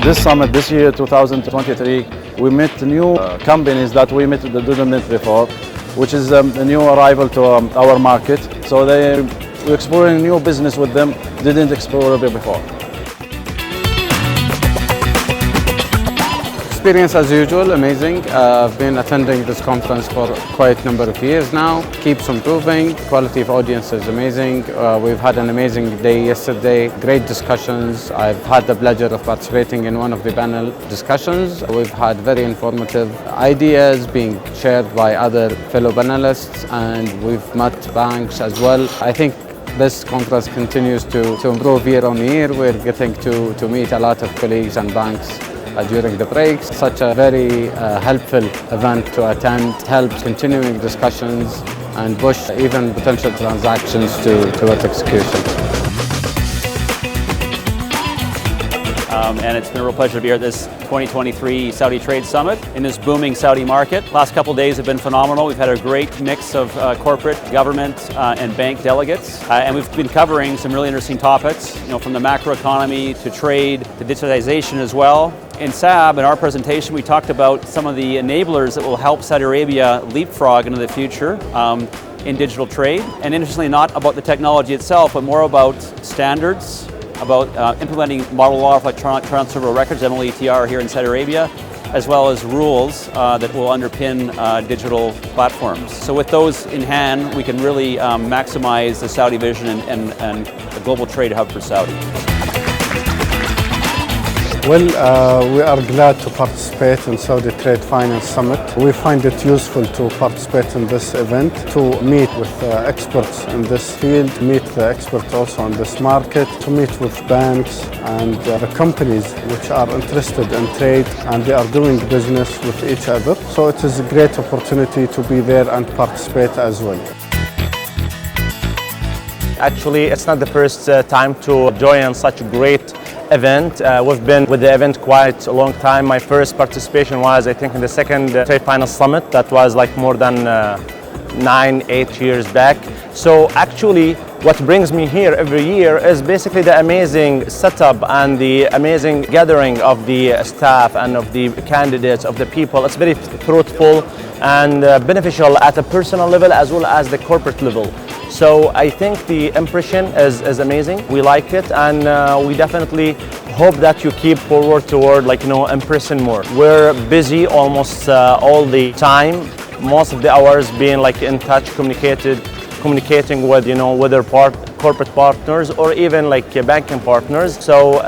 This summit this year, 2023, we met new companies that we didn't meet before, which is a new arrival to our market. So we're exploring new business with them, didn't explore before. Experience as usual, amazing. I've been attending this conference for quite a number of years now. Keeps improving. Quality of audience is amazing. We've had an amazing day yesterday. Great discussions. I've had the pleasure of participating in one of the panel discussions. We've had very informative ideas being shared by other fellow panelists, and we've met banks as well. I think this conference continues to improve year on year. We're getting to meet a lot of colleagues and banks during the breaks. Such a very helpful event to attend, helps continuing discussions and push even potential transactions towards execution. And it's been a real pleasure to be here at this 2023 Saudi Trade Summit in this booming Saudi market. Last couple of days have been phenomenal. We've had a great mix of corporate, government, and bank delegates. And we've been covering some really interesting topics, from the macroeconomy to trade to digitalization as well. In SAB, in our presentation, we talked about some of the enablers that will help Saudi Arabia leapfrog into the future in digital trade. And interestingly, not about the technology itself, but more about standards, about implementing model law of electronic transfer of records, MLETR, here in Saudi Arabia, as well as rules that will underpin digital platforms. So with those in hand, we can really maximize the Saudi vision and the global trade hub for Saudi. Well, we are glad to participate in Saudi Trade Finance Summit. We find it useful to participate in this event, to meet with experts in this field, meet the experts also in this market, to meet with banks and the companies which are interested in trade and they are doing business with each other. So it is a great opportunity to be there and participate as well. Actually, it's not the first time to join such a great event. We've been with the event quite a long time. My first participation was, I think, in the second Trade Finance Summit. That was like more than 9-8 years back. So actually, what brings me here every year is basically the amazing setup and the amazing gathering of the staff and of the candidates, of the people. It's very fruitful and beneficial at a personal level as well as the corporate level. So I think the impression is amazing. We like it, and we definitely hope that you keep forward toward impressing more. We're busy almost all the time. Most of the hours being in touch, communicating with with our corporate partners or even banking partners. So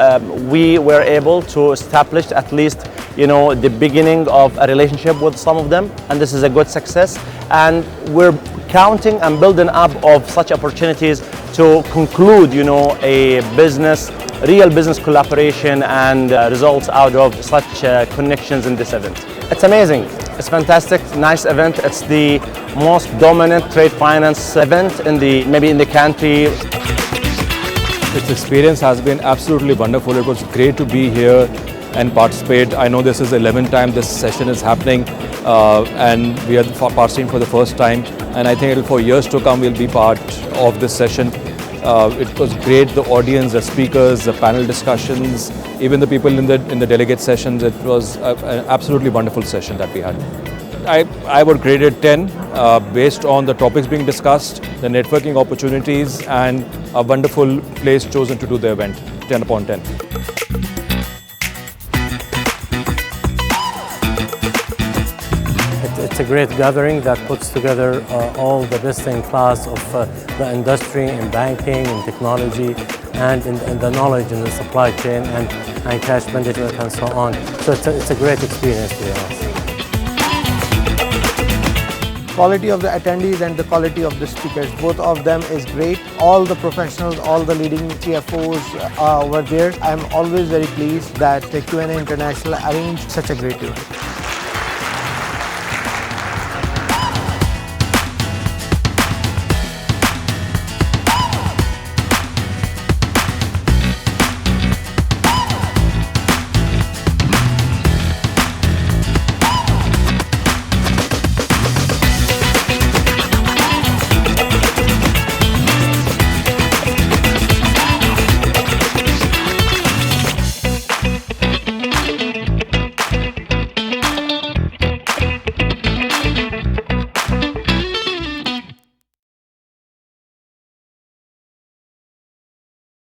we were able to establish at least the beginning of a relationship with some of them, and this is a good success. And we're counting and building up of such opportunities to conclude a real business collaboration and results out of such connections in this event. It's amazing. It's fantastic, nice event. It's the most dominant trade finance event maybe in the country. This experience has been absolutely wonderful. It was great to be here and participate. I know this is the 11th time this session is happening, and we are participating for the first time. And I think for years to come, we'll be part of this session. It was great, the audience, the speakers, the panel discussions, even the people in the delegate sessions. It was an absolutely wonderful session that we had. I would grade it 10 based on the topics being discussed, the networking opportunities, and a wonderful place chosen to do the event. 10 upon 10. It's a great gathering that puts together all the best in class of the industry in banking, in technology, and in the knowledge in the supply chain and cash management and so on. So it's a great experience for us. Quality of the attendees and the quality of the speakers, both of them is great. All the professionals, all the leading CFOs were there. I'm always very pleased that Q&A International arranged such a great event.